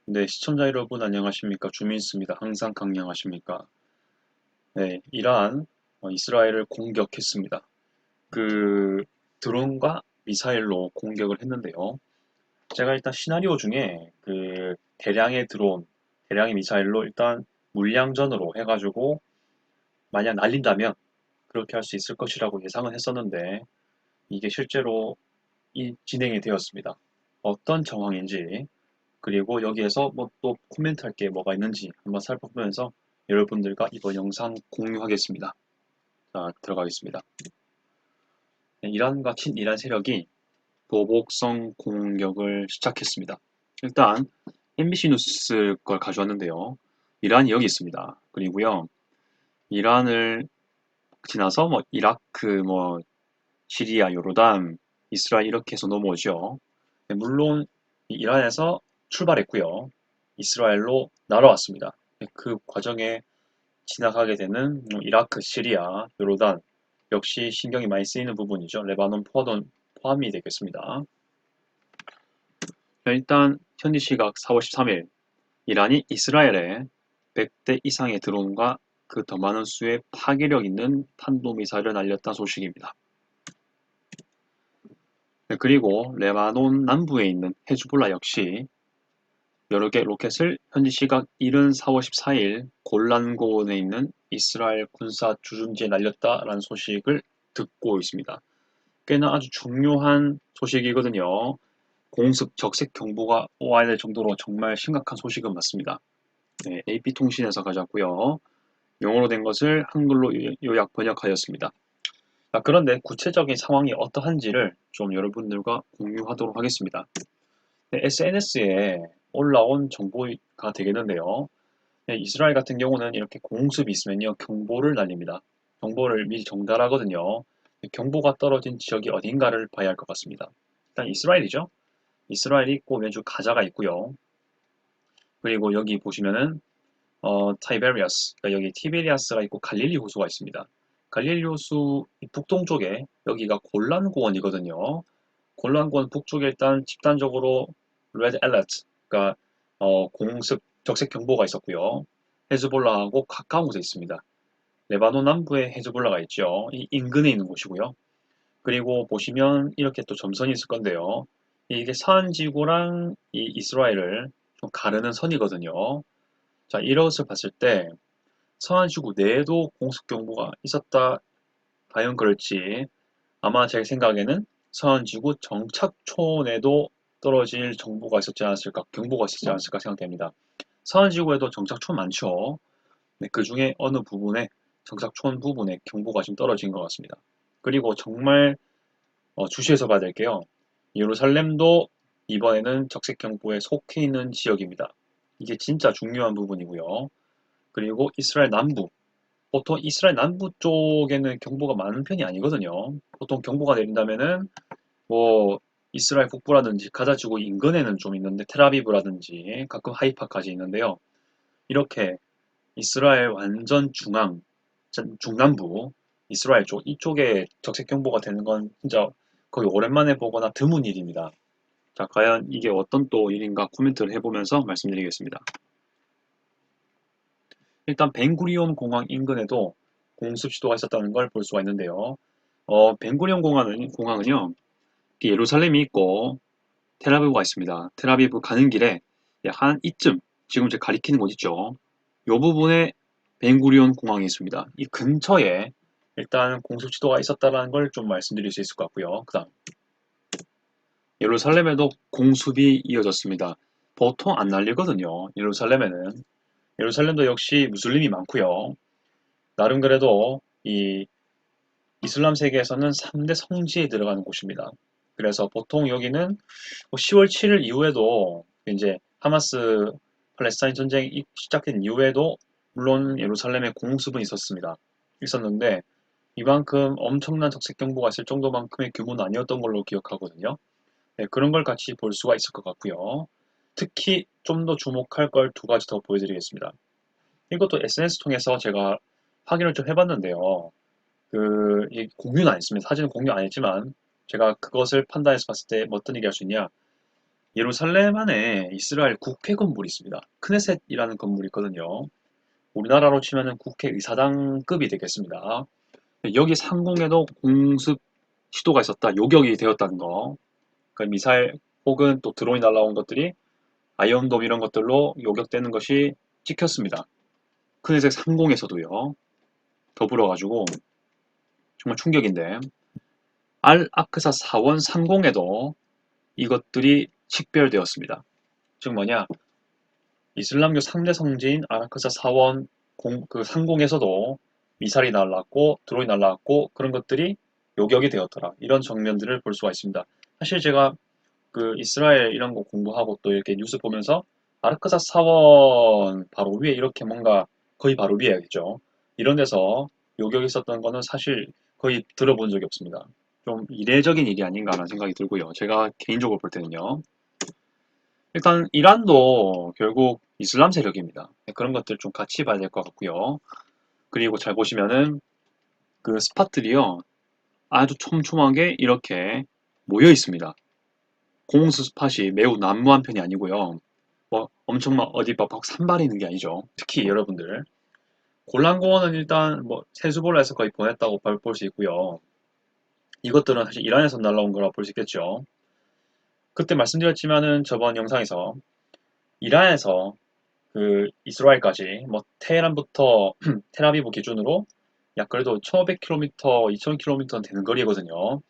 네, 시청자 여러분 안녕하십니까? 주민수입니다. 항상 강령하십니까? 네, 이란, 이스라엘을 공격했습니다. 그 드론과 미사일로 공격을 했는데요. 제가 일단 시나리오 중에 그 대량의 드론, 대량의 미사일로 일단 물량전으로 해가지고 만약 날린다면 그렇게 할 수 있을 것이라고 예상은 했었는데 이게 실제로 진행이 되었습니다. 어떤 정황인지 그리고 여기에서 뭐 또 코멘트 할 게 뭐가 있는지 한번 살펴보면서 여러분들과 이번 영상 공유하겠습니다. 자, 들어가겠습니다. 네, 이란과 친이란 세력이 보복성 공격을 시작했습니다. 일단 MBC 뉴스 걸 가져왔는데요. 이란이 여기 있습니다. 그리고요, 이란을 지나서 뭐 이라크, 뭐 시리아, 요르단, 이스라엘 이렇게 해서 넘어오죠. 네, 물론 이란에서 출발했고요. 이스라엘로 날아왔습니다. 네, 그 과정에 지나가게 되는 이라크, 시리아, 요르단 역시 신경이 많이 쓰이는 부분이죠. 레바논 포함이 되겠습니다. 네, 일단 현지 시각 4월 13일 이란이 이스라엘에 100대 이상의 드론과 그 더 많은 수의 파괴력 있는 탄도미사일을 날렸다는 소식입니다. 네, 그리고 레바논 남부에 있는 헤즈볼라 역시 여러 개 로켓을 현지 시각 이른 4월 14일 골란고원에 있는 이스라엘 군사 주둔지에 날렸다라는 소식을 듣고 있습니다. 꽤나 아주 중요한 소식이거든요. 공습 적색 경보가 와야 될 정도로 정말 심각한 소식은 맞습니다. 네, AP통신에서 가져왔고요. 영어로 된 것을 한글로 요약 번역하였습니다. 자, 그런데 구체적인 상황이 어떠한지를 좀 여러분들과 공유하도록 하겠습니다. 네, SNS에 올라온 정보가 되겠는데요. 네, 이스라엘 같은 경우는 이렇게 공습이 있으면요, 경보를 날립니다. 정보를 미리 전달하거든요. 네, 경보가 떨어진 지역이 어딘가를 봐야 할 것 같습니다. 일단 이스라엘이죠. 이스라엘이 있고 왼쪽 가자가 있고요. 그리고 여기 보시면은 타이베리아스, 그러니까 여기 티베리아스가 있고 갈릴리 호수가 있습니다. 갈릴리 호수 북동쪽에 여기가 골란 고원이거든요. 골란고원 북쪽에 일단 집단적으로 레드 알ert, 그러니까 공습 적색 경보가 있었고요. 헤즈볼라하고 가까운 곳에 있습니다. 레바논 남부에 헤즈볼라가 있죠. 이 인근에 있는 곳이고요. 그리고 보시면 이렇게 또 점선이 있을 건데요. 이게 서한지구랑 이 이스라엘을 좀 가르는 선이거든요. 자, 이것을 봤을 때 서한지구 내에도 공습경보가 있었다. 과연 그럴지 아마 제 생각에는 서한지구 정착촌에도 떨어질 정보가 있었지 않았을까, 경보가 있었지 않았을까 생각됩니다. 서한지구에도 정착촌 많죠. 네, 그 중에 어느 부분에 정착촌 부분에 경보가 좀 떨어진 것 같습니다. 그리고 정말 주시해서 봐야 될게요. 예루살렘도 이번에는 적색경보에 속해 있는 지역입니다. 이게 진짜 중요한 부분이고요. 그리고 이스라엘 남부, 보통 이스라엘 남부 쪽에는 경보가 많은 편이 아니거든요. 보통 경보가 내린다면은 뭐 이스라엘 북부라든지 가자지구 인근에는 좀 있는데 텔아비브라든지 가끔 하이파까지 있는데요. 이렇게 이스라엘 완전 중남부 이스라엘 쪽 이쪽에 적색 경보가 되는 건 진짜 거의 오랜만에 보거나 드문 일입니다. 자, 과연 이게 어떤 또 일인가 코멘트를 해보면서 말씀드리겠습니다. 일단 벤구리온 공항 인근에도 공습 시도가 있었다는 걸 볼 수가 있는데요. 벤구리온 공항은요, 예루살렘이 있고 텔아비브가 있습니다. 텔아비브 가는 길에 한 이쯤 지금 제가 가리키는 곳 있죠. 이 부분에 벤구리온 공항이 있습니다. 이 근처에 일단 공습 시도가 있었다는 걸 좀 말씀드릴 수 있을 것 같고요. 그 다음 예루살렘에도 공습이 이어졌습니다. 보통 안 날리거든요. 예루살렘에는. 예루살렘도 역시 무슬림이 많고요. 나름 그래도 이 이슬람 세계에서는 3대 성지에 들어가는 곳입니다. 그래서 보통 여기는 10월 7일 이후에도 이제 하마스 팔레스타인 전쟁이 시작된 이후에도 물론 예루살렘에 공습은 있었는데 이만큼 엄청난 적색 경보가 있을 정도만큼의 규모는 아니었던 걸로 기억하거든요. 네, 그런 걸 같이 볼 수가 있을 것 같고요. 특히 좀 더 주목할 걸 두 가지 더 보여드리겠습니다. 이것도 SNS 통해서 제가 확인을 좀 해봤는데요. 공유는 안 했습니다. 사진은 공유 안 했지만 제가 그것을 판단해서 봤을 때 어떤 얘기 할 수 있냐. 예루살렘 안에 이스라엘 국회 건물이 있습니다. 크네셋이라는 건물이 있거든요. 우리나라로 치면 국회의사당급이 되겠습니다. 여기 상공에도 공습 시도가 있었다, 요격이 되었다는 거. 그러니까 미사일 혹은 또 드론이 날라온 것들이 아이언돔 이런 것들로 요격되는 것이 찍혔습니다. 크네셋 상공에서도요. 더불어가지고 정말 충격인데, 알 아크사 사원 상공에도 이것들이 식별되었습니다. 즉 뭐냐, 이슬람교 3대 성지인 아라크사 사원 그 상공에서도 미사일이 날라왔고 드론이 날라왔고 그런 것들이 요격이 되었더라. 이런 정면들을 볼 수가 있습니다. 사실 제가 그 이스라엘 이런 거 공부하고 또 이렇게 뉴스 보면서 아라크사 사원 바로 위에 이렇게 뭔가 거의 바로 위에겠죠. 이런 데서 요격이 있었던 거는 사실 거의 들어본 적이 없습니다. 좀 이례적인 일이 아닌가라는 생각이 들고요. 제가 개인적으로 볼 때는요. 일단 이란도 결국 이슬람 세력입니다. 그런 것들 좀 같이 봐야 될 것 같고요. 그리고 잘 보시면은 그 스팟들이요. 아주 촘촘하게 이렇게 모여 있습니다. 공수 스팟이 매우 난무한 편이 아니고요. 뭐 엄청 막 어디 막 산발이 있는 게 아니죠. 특히 여러분들 골란공원은 일단 뭐 세수볼라에서 거의 보냈다고 볼 수 있고요. 이것들은 사실 이란에서 날라온 거라 볼 수 있겠죠. 그때 말씀드렸지만은 저번 영상에서 이란에서 그 이스라엘까지 뭐 테헤란부터 텔아비브 기준으로 약 그래도 1500km, 2000km는 되는 거리거든요.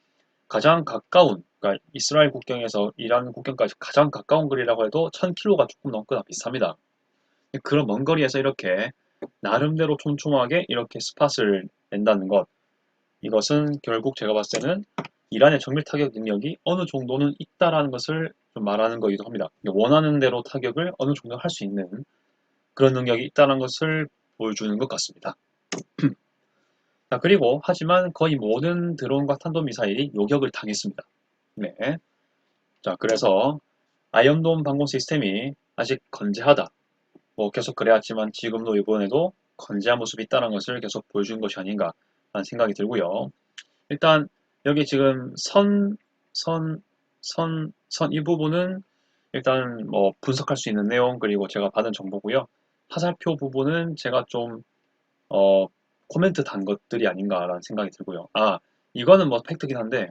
가장 가까운, 그러니까 이스라엘 국경에서 이란 국경까지 가장 가까운 거리라고 해도 1000km가 조금 넘거나 비슷합니다. 그런 먼 거리에서 이렇게 나름대로 촘촘하게 이렇게 스팟을 낸다는 것, 이것은 결국 제가 봤을 때는 이란의 정밀 타격 능력이 어느 정도는 있다라는 것을 좀 말하는 거기도 합니다. 원하는 대로 타격을 어느 정도 할 수 있는 그런 능력이 있다는 것을 보여주는 것 같습니다. 자, 그리고 하지만 거의 모든 드론과 탄도미사일이 요격을 당했습니다. 네. 자, 그래서 아이언돔 방공 시스템이 아직 건재하다. 뭐 계속 그래왔지만 지금도 이번에도 건재한 모습이 있다는 것을 계속 보여준 것이 아닌가 하는 생각이 들고요. 일단 여기 지금 이 부분은 일단 뭐 분석할 수 있는 내용 그리고 제가 받은 정보고요. 화살표 부분은 제가 좀 코멘트 단 것들이 아닌가라는 생각이 들고요. 아, 이거는 뭐 팩트긴 한데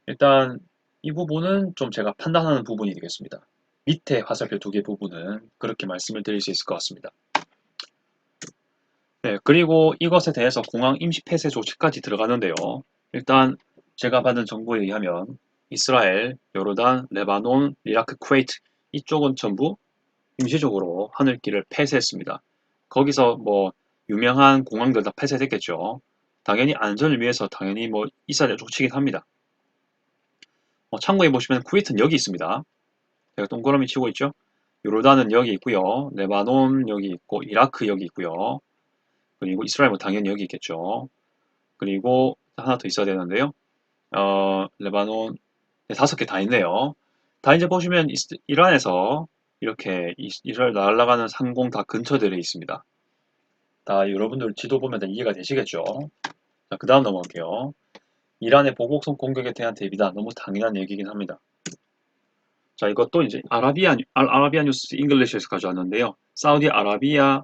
일단 이 부분은 좀 제가 판단하는 부분이 되겠습니다. 밑에 화살표 두 개 부분은 그렇게 말씀을 드릴 수 있을 것 같습니다. 네, 그리고 이것에 대해서 공항 임시 폐쇄 조치까지 들어가는데요. 일단 제가 받은 정보에 의하면 이스라엘, 요르단, 레바논, 이라크, 쿠웨이트 이쪽은 전부 임시적으로 하늘길을 폐쇄했습니다. 거기서 뭐 유명한 공항들 다 폐쇄됐겠죠. 당연히 안전을 위해서 당연히 뭐 있어야 될 조치긴 합니다. 참고해 보시면 쿠웨이트는 여기 있습니다. 제가 동그라미 치고 있죠. 요르단은 여기 있고요. 레바논 여기 있고 이라크 여기 있고요. 그리고 이스라엘은 당연히 여기 있겠죠. 그리고 하나 더 있어야 되는데요. 레바논 네, 5개 다 있네요. 다 이제 보시면 이란에서 이렇게 이스라엘 날아가는 상공 다 근처들에 있습니다. 다 여러분들 지도 보면 다 이해가 되시겠죠? 자, 그 다음 넘어갈게요. 이란의 보복성 공격에 대한 대비다. 너무 당연한 얘기긴 합니다. 자, 이것도 이제 아라비아 뉴스 잉글리시에서 가져왔는데요. 사우디 아라비아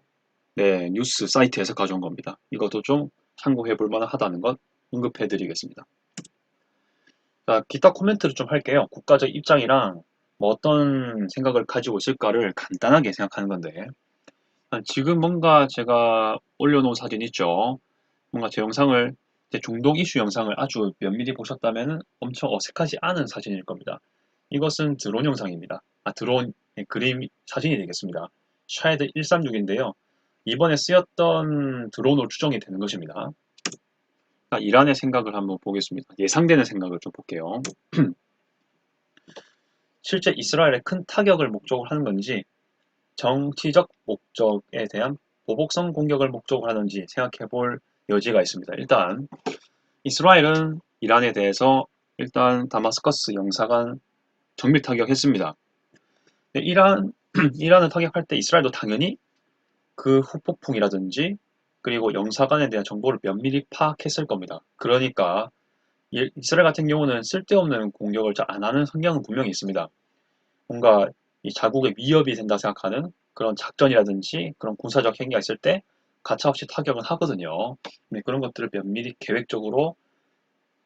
네, 뉴스 사이트에서 가져온 겁니다. 이것도 좀 참고해 볼 만하다는 것 언급해 드리겠습니다. 자, 기타 코멘트를 좀 할게요. 국가적 입장이랑 뭐 어떤 생각을 가지고 있을까를 간단하게 생각하는 건데 지금 뭔가 제가 올려놓은 사진 있죠? 뭔가 제 중동 이슈 영상을 아주 면밀히 보셨다면 엄청 어색하지 않은 사진일 겁니다. 이것은 드론 영상입니다. 드론 그림 사진이 되겠습니다. 샤헤드 136인데요. 이번에 쓰였던 드론으로 추정이 되는 것입니다. 이란의 생각을 한번 보겠습니다. 예상되는 생각을 좀 볼게요. 실제 이스라엘에 큰 타격을 목적으로 하는 건지 정치적 목적에 대한 보복성 공격을 목적으로 하는지 생각해 볼 여지가 있습니다. 일단 이스라엘은 이란에 대해서 일단 다마스커스 영사관 정밀 타격했습니다. 이란을 타격할 때 이스라엘도 당연히 그 후폭풍이라든지 그리고 영사관에 대한 정보를 면밀히 파악했을 겁니다. 그러니까 이스라엘 같은 경우는 쓸데없는 공격을 잘 안 하는 성향은 분명히 있습니다. 뭔가 이 자국의 위협이 된다 생각하는 그런 작전이라든지 그런 군사적 행위가 있을 때 가차없이 타격은 하거든요. 네, 그런 것들을 면밀히 계획적으로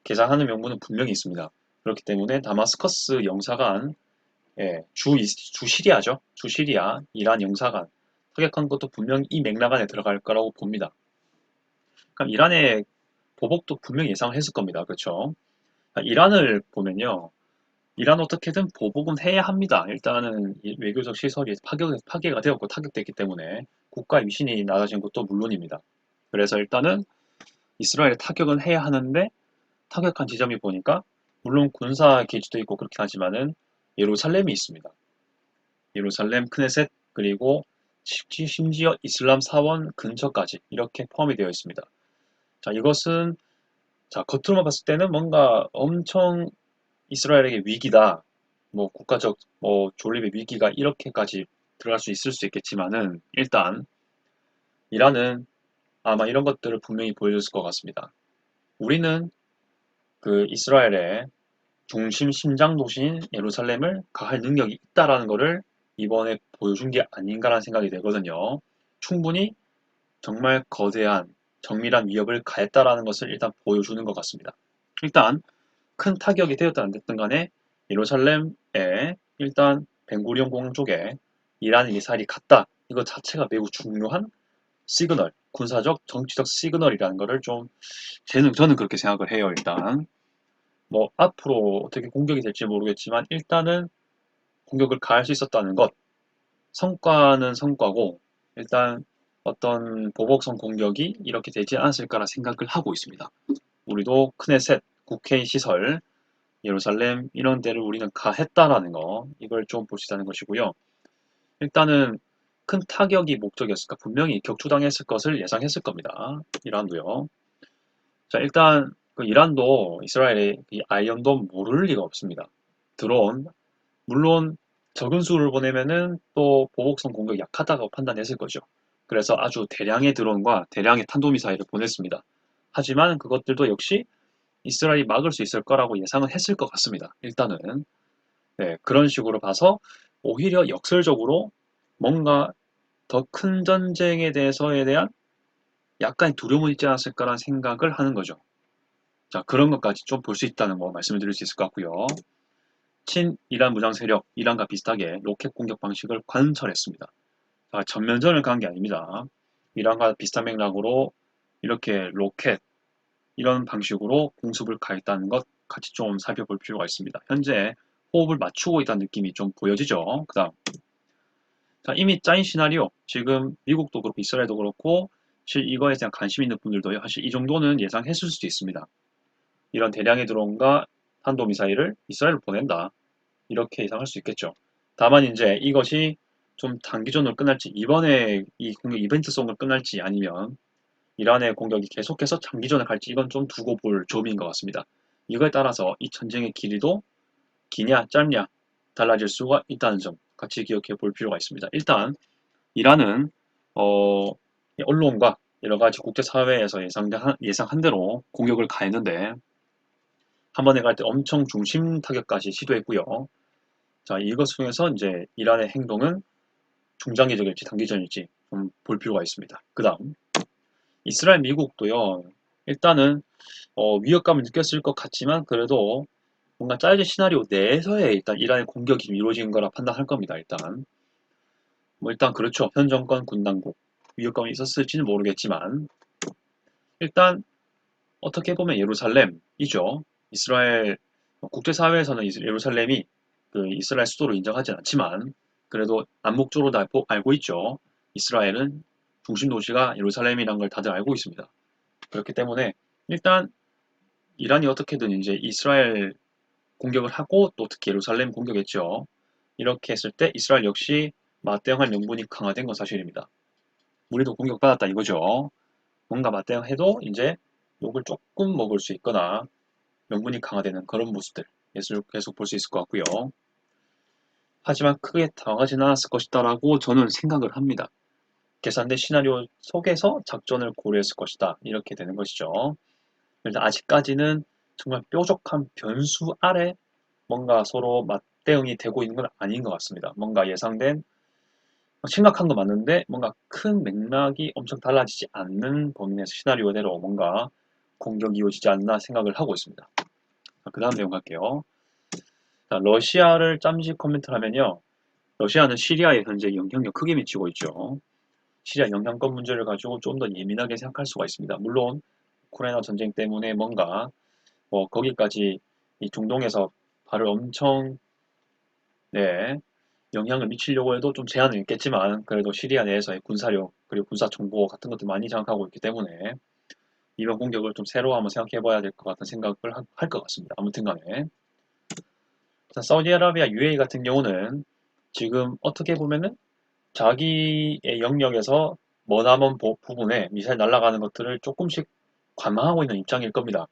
계산하는 명분은 분명히 있습니다. 그렇기 때문에 다마스커스 영사관, 예, 주 시리아죠. 주 시리아, 이란 영사관 타격한 것도 분명히 이 맥락 안에 들어갈 거라고 봅니다. 그럼 이란의 보복도 분명히 예상을 했을 겁니다. 그렇죠? 이란을 보면요. 이란 어떻게든 보복은 해야 합니다. 일단은 이 외교적 시설이 파괴가 되었고 타격됐기 때문에 국가 위신이 낮아진 것도 물론입니다. 그래서 일단은 이스라엘에 타격은 해야 하는데 타격한 지점이 보니까 물론 군사 기지도 있고 그렇긴 하지만은 예루살렘이 있습니다. 예루살렘 크네셋 그리고 심지어 이슬람 사원 근처까지 이렇게 포함이 되어 있습니다. 자, 이것은 자, 겉으로만 봤을 때는 뭔가 엄청 이스라엘에게 위기다. 뭐 국가적 존립의 위기가 이렇게까지 들어갈 수 있을 수 있겠지만은 일단 이란은 아마 이런 것들을 분명히 보여줬을 것 같습니다. 우리는 그 이스라엘의 중심 심장 도시인 예루살렘을 가할 능력이 있다라는 것을 이번에 보여준 게 아닌가라는 생각이 되거든요. 충분히 정말 거대한 정밀한 위협을 가했다라는 것을 일단 보여주는 것 같습니다. 일단 큰 타격이 되었든 안 됐든 간에 예루살렘에 일단 벤구리온 공항 쪽에 이란 미사일이 갔다. 이거 자체가 매우 중요한 시그널, 군사적, 정치적 시그널이라는 것을 좀 저는 그렇게 생각을 해요. 일단 뭐 앞으로 어떻게 공격이 될지 모르겠지만 일단은 공격을 가할 수 있었다는 것, 성과는 성과고 일단 어떤 보복성 공격이 이렇게 되지 않았을까라 생각을 하고 있습니다. 우리도 크네셋, 국회 시설, 예루살렘 이런 데를 우리는 가했다라는 거 이걸 좀 볼 수 있다는 것이고요. 일단은 큰 타격이 목적이었을까 분명히 격추당했을 것을 예상했을 겁니다. 이란도요. 자 일단 그 이란도 이스라엘의 이 아이언돔 모를 리가 없습니다. 드론 물론 적은 수를 보내면은 또 보복성 공격이 약하다고 판단했을 거죠. 그래서 아주 대량의 드론과 대량의 탄도미사일을 보냈습니다. 하지만 그것들도 역시 이스라엘이 막을 수 있을 거라고 예상은 했을 것 같습니다. 일단은 네, 그런 식으로 봐서 오히려 역설적으로 뭔가 더 큰 전쟁에 대해서에 대한 약간의 두려움은 있지 않았을까라는 생각을 하는 거죠. 자, 그런 것까지 좀 볼 수 있다는 거 말씀을 드릴 수 있을 것 같고요. 친이란 무장 세력, 이란과 비슷하게 로켓 공격 방식을 관철했습니다. 자, 전면전을 간 게 아닙니다. 이란과 비슷한 맥락으로 이렇게 로켓, 이런 방식으로 공습을 가했다는 것 같이 좀 살펴볼 필요가 있습니다. 현재 호흡을 맞추고 있다는 느낌이 좀 보여지죠. 그 다음 자, 이미 짜인 시나리오 지금 미국도 그렇고 이스라엘도 그렇고 사실 이거에 대한 관심 있는 분들도 사실 이 정도는 예상했을 수도 있습니다. 이런 대량의 드론과 탄도미사일을 이스라엘로 보낸다. 이렇게 예상할 수 있겠죠. 다만 이제 이것이 좀 단기전으로 끝날지 이번에 이 공격 이벤트성으로 끝날지 아니면 이란의 공격이 계속해서 장기전을 갈지 이건 좀 두고 볼 점인 것 같습니다. 이거에 따라서 이 전쟁의 길이도 기냐 짧냐 달라질 수가 있다는 점 같이 기억해 볼 필요가 있습니다. 일단 이란은 언론과 여러 가지 국제사회에서 예상한 대로 공격을 가했는데 한 번에 갈 때 엄청 중심 타격까지 시도했고요. 자, 이것 중에서 이제 이란의 행동은 중장기적일지 단기전일지 좀 볼 필요가 있습니다. 그 다음 이스라엘 미국도요. 일단은 위협감을 느꼈을 것 같지만 그래도 뭔가 짜여진 시나리오 내에서의 일단 이란의 공격이 이루어진 거라 판단할 겁니다. 일단 뭐 일단 그렇죠. 현 정권 군 당국 위협감이 있었을지는 모르겠지만 일단 어떻게 보면 예루살렘이죠. 이스라엘 국제사회에서는 예루살렘이 그 이스라엘 수도로 인정하지 않지만 그래도 암묵적으로 다 알고 있죠. 이스라엘은 중심 도시가 예루살렘이라는 걸 다들 알고 있습니다. 그렇기 때문에 일단 이란이 어떻게든 이제 이스라엘 공격을 하고 또 특히 예루살렘 공격했죠. 이렇게 했을 때 이스라엘 역시 맞대응할 명분이 강화된 건 사실입니다. 우리도 공격받았다 이거죠. 뭔가 맞대응해도 이제 욕을 조금 먹을 수 있거나 명분이 강화되는 그런 모습들 계속 볼 수 있을 것 같고요. 하지만 크게 당하지는 않았을 것이다라고 저는 생각을 합니다. 계산된 시나리오 속에서 작전을 고려했을 것이다. 이렇게 되는 것이죠. 일단 아직까지는 정말 뾰족한 변수 아래 뭔가 서로 대응이 되고 있는 건 아닌 것 같습니다. 뭔가 예상된 심각한 거 맞는데 뭔가 큰 맥락이 엄청 달라지지 않는 범위 내에서 시나리오대로 뭔가 공격이 이루어지지 않나 생각을 하고 있습니다. 그 다음 내용 갈게요. 자, 러시아를 짬식 코멘트를 하면요. 러시아는 시리아에 현재 영향력 크게 미치고 있죠. 시리아 영향권 문제를 가지고 좀 더 예민하게 생각할 수가 있습니다. 물론 우크라이나 전쟁 때문에 뭔가 거기까지 이 중동에서 발을 엄청 네, 영향을 미치려고 해도 좀 제한은 있겠지만 그래도 시리아 내에서의 군사력 그리고 군사 정보 같은 것들 많이 장악하고 있기 때문에 이번 공격을 좀 새로 한번 생각해 봐야 될 것 같은 생각을 할 것 같습니다. 아무튼 간에 자, 사우디아라비아 UAE 같은 경우는 지금 어떻게 보면은 자기의 영역에서 머나먼 부분에 미사일 날아가는 것들을 조금씩 관망하고 있는 입장일 겁니다.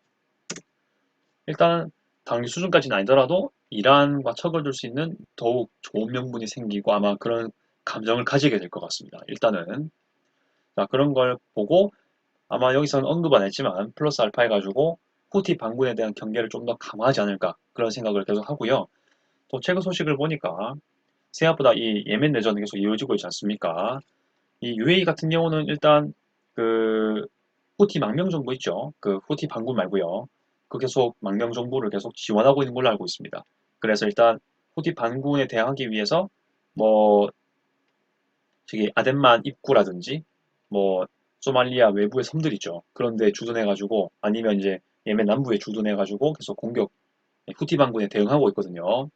일단 당일 수준까지는 아니더라도 이란과 척을 둘 수 있는 더욱 좋은 명분이 생기고 아마 그런 감정을 가지게 될 것 같습니다. 일단은 자, 그런 걸 보고 아마 여기서는 언급 안 했지만 플러스 알파 해가지고 후티 반군에 대한 경계를 좀 더 강화하지 않을까 그런 생각을 계속 하고요. 또 최근 소식을 보니까 생각보다 이 예멘 내전이 계속 이어지고 있지 않습니까? 이 UAE 같은 경우는 일단 그 후티 망명 정부 있죠. 그 후티 반군 말고요. 그 계속 망명 정부를 계속 지원하고 있는 걸로 알고 있습니다. 그래서 일단 후티 반군에 대항하기 위해서 뭐 저기 아덴만 입구라든지 뭐 소말리아 외부의 섬들 있죠. 그런데 주둔해가지고 아니면 이제 예멘 남부에 주둔해가지고 계속 공격 후티 반군에 대응하고 있거든요.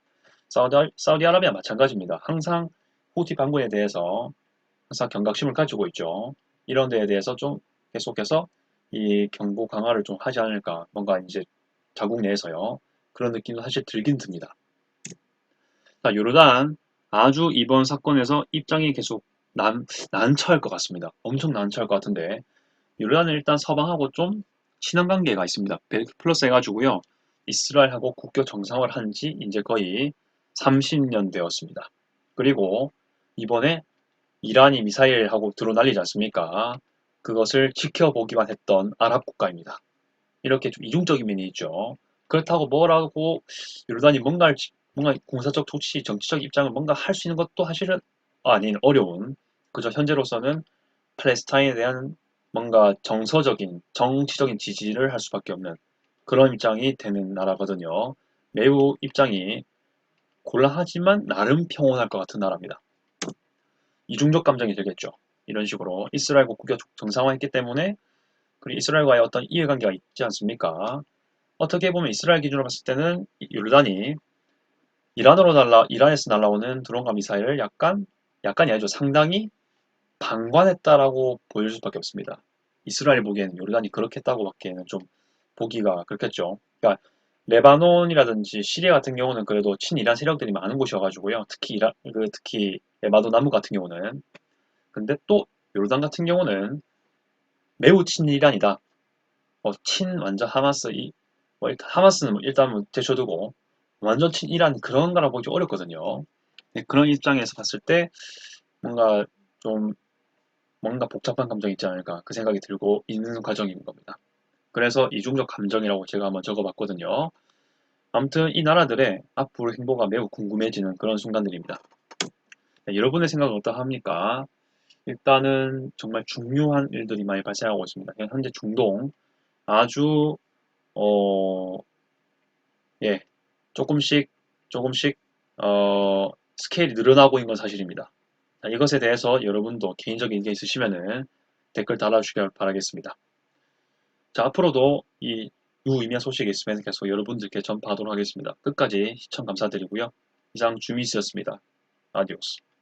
사우디아라비아 마찬가지입니다. 항상 후티 반군에 대해서 항상 경각심을 가지고 있죠. 이런 데에 대해서 좀 계속해서 이 경고 강화를 좀 하지 않을까. 뭔가 이제 자국 내에서요. 그런 느낌도 사실 들긴 듭니다. 자, 요르단 아주 이번 사건에서 입장이 계속 난처할 것 같습니다. 엄청 난처할 것 같은데 요르단은 일단 서방하고 좀 친한 관계가 있습니다. 플러스 해가지고요. 이스라엘하고 국교 정상화를 한 지 이제 거의 30년 되었습니다. 그리고 이번에 이란이 미사일하고 드론 날리지 않습니까? 그것을 지켜보기만 했던 아랍 국가입니다. 이렇게 좀 이중적인 면이 있죠. 그렇다고 뭐라고 요르단이 뭔가 공사적 조치, 정치적 입장을 뭔가 할 수 있는 것도 사실은 아닌 어려운 그저 현재로서는 팔레스타인에 대한 뭔가 정서적인, 정치적인 지지를 할 수밖에 없는 그런 입장이 되는 나라거든요. 매우 입장이 곤란하지만 나름 평온할 것 같은 나라입니다. 이중적 감정이 들겠죠. 이런 식으로 이스라엘과 국교 정상화했기 때문에 그리고 이스라엘과의 어떤 이해관계가 있지 않습니까? 어떻게 보면 이스라엘 기준으로 봤을 때는 요르단이 이란에서 날라오는 드론과 미사일을 약간이 아니죠. 상당히 방관했다라고 보일 수밖에 없습니다. 이스라엘 보기에는 요르단이 그렇게 했다고밖에는 좀 보기가 그렇겠죠. 그러니까 레바논이라든지 시리아 같은 경우는 그래도 친이란 세력들이 많은 곳이어가지고요. 특히 레바논 남부 같은 경우는 근데 또 요르단 같은 경우는 매우 친이란이다. 완전 하마스 하마스는 일단 제쳐두고 완전 친이란 그런 거라 보기 어렵거든요. 네, 그런 입장에서 봤을 때 뭔가 좀 뭔가 복잡한 감정이 있지 않을까 그 생각이 들고 있는 과정인 겁니다. 그래서 이중적 감정이라고 제가 한번 적어봤거든요. 아무튼 이 나라들의 앞으로 행보가 매우 궁금해지는 그런 순간들입니다. 네, 여러분의 생각은 어떠합니까? 일단은 정말 중요한 일들이 많이 발생하고 있습니다. 현재 중동 아주 어, 예, 조금씩 조금씩 스케일이 늘어나고 있는 건 사실입니다. 자, 이것에 대해서 여러분도 개인적인 의견 있으시면은 댓글 달아주시길 바라겠습니다. 자, 앞으로도 이 유의미한 소식이 있으면 계속 여러분들께 전파하도록 하겠습니다. 끝까지 시청 감사드리고요. 이상 주미스였습니다. 아디오스.